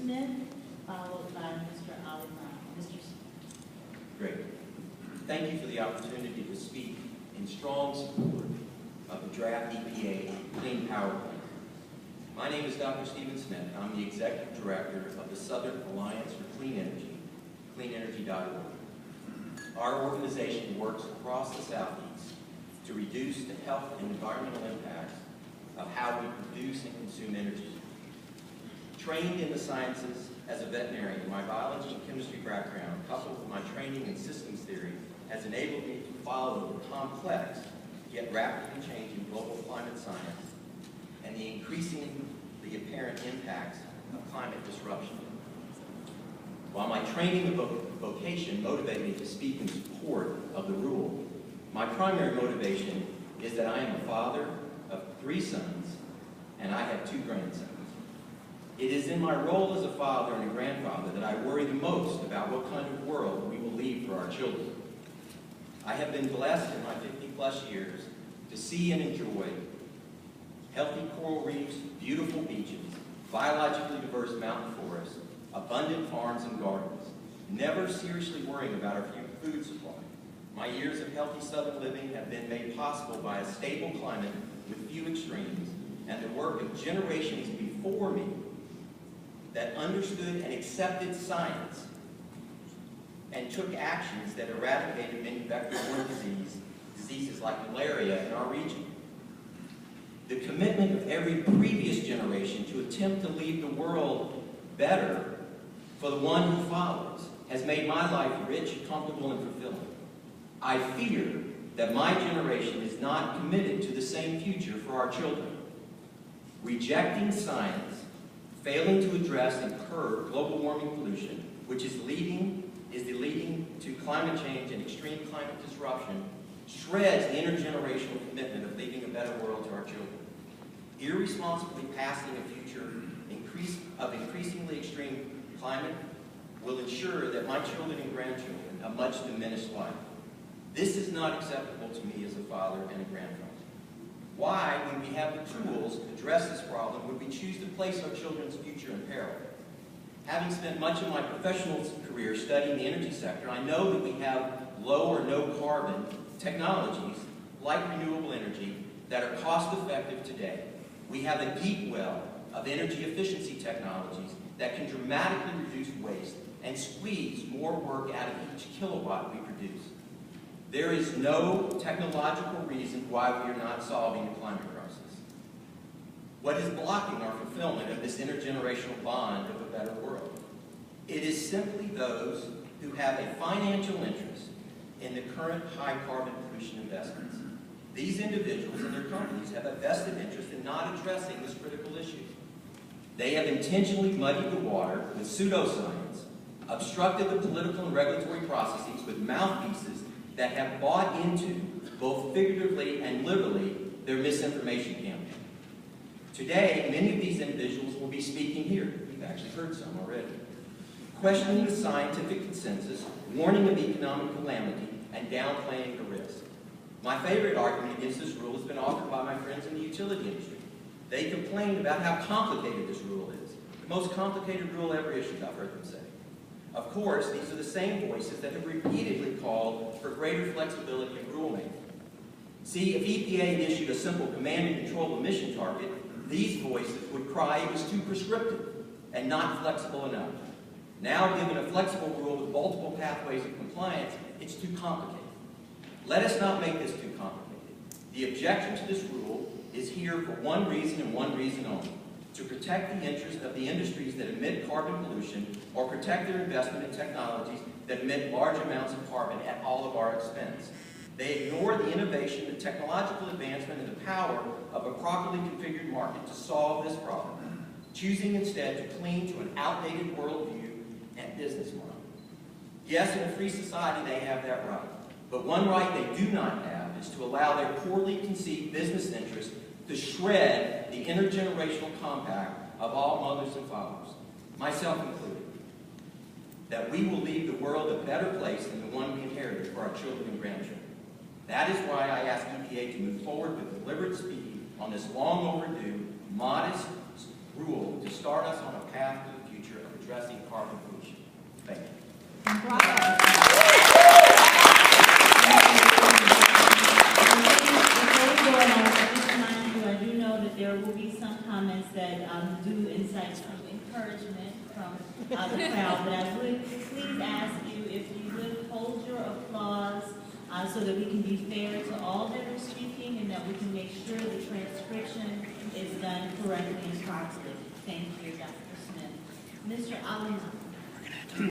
Smith, followed by Mr. Ali Brown. Mr. Smith. Great. Thank you for the opportunity to speak in strong support of the draft EPA Clean Power Plan. My name is Dr. Stephen Smith. I'm the Executive Director of the Southern Alliance for Clean Energy, cleanenergy.org. Our organization works across the Southeast to reduce the health and environmental impacts of how we produce and consume energy. Trained in the sciences as a veterinarian, my biology and chemistry background, coupled with my training in systems theory, has enabled me to follow the complex, yet rapidly changing global climate science and the increasingly apparent impacts of climate disruption. While my training and vocation motivated me to speak in support of the rule, my primary motivation is that I am a father of 3 sons and I have 2 grandsons. It is in my role as a father and a grandfather that I worry the most about what kind of world we will leave for our children. I have been blessed in my 50+ years to see and enjoy healthy coral reefs, beautiful beaches, biologically diverse mountain forests, abundant farms and gardens, never seriously worrying about our food supply. My years of healthy southern living have been made possible by a stable climate with few extremes and the work of generations before me that understood and accepted science and took actions that eradicated many vector-borne diseases like malaria in our region. The commitment of every previous generation to attempt to leave the world better for the one who follows has made my life rich, comfortable, and fulfilling. I fear that my generation is not committed to the same future for our children. Rejecting science, failing to address and curb global warming pollution, which is leading to climate change and extreme climate disruption, shreds the intergenerational commitment of leaving a better world to our children. Irresponsibly passing a future of increasingly extreme climate will ensure that my children and grandchildren have much diminished life. This is not acceptable to me as a father and a grandfather. Why, when we have the tools to address this problem, would we choose to place our children's future in peril? Having spent much of my professional career studying the energy sector, I know that we have low or no carbon technologies like renewable energy that are cost effective today. We have a deep well of energy efficiency technologies that can dramatically reduce waste and squeeze more work out of each kilowatt we produce. There is no technological reason why we are not solving the climate crisis. What is blocking our fulfillment of this intergenerational bond of a better world? It is simply those who have a financial interest in the current high carbon pollution investments. These individuals and their companies have a vested interest in not addressing this critical issue. They have intentionally muddied the water with pseudoscience, obstructed the political and regulatory processes with mouthpieces that have bought into, both figuratively and literally, their misinformation campaign. Today, many of these individuals will be speaking here. We've actually heard some already. Questioning the scientific consensus, warning of economic calamity, and downplaying the risk. My favorite argument against this rule has been offered by my friends in the utility industry. They complained about how complicated this rule is. The most complicated rule ever issued, I've heard them say. Of course, these are the same voices that have repeatedly called for greater flexibility in rulemaking. See, if EPA had issued a simple command and control emission target, these voices would cry it was too prescriptive and not flexible enough. Now, given a flexible rule with multiple pathways of compliance, it's too complicated. Let us not make this too complicated. The objection to this rule is here for one reason and one reason only: to protect the interest of the industries that emit carbon pollution or protect their investment in technologies that emit large amounts of carbon at all of our expense. They ignore the innovation, the technological advancement, and the power of a properly configured market to solve this problem, choosing instead to cling to an outdated worldview and business model. Yes, in a free society they have that right, but one right they do not have is to allow their poorly conceived business interests to shred the intergenerational compact of all mothers and fathers, myself included, that we will leave the world a better place than the one we inherited for our children and grandchildren. That is why I ask EPA to move forward with deliberate speed on this long overdue, modest rule to start us on a path to the future of addressing carbon pollution. Thank you. I do know that there will be some comments that do incite some encouragement from the crowd, but I would please ask you if you would hold your applause so that we can be fair to all that are speaking and that we can make sure the transcription is done correctly and properly. Thank you, Dr. Smith. Mr. Alima.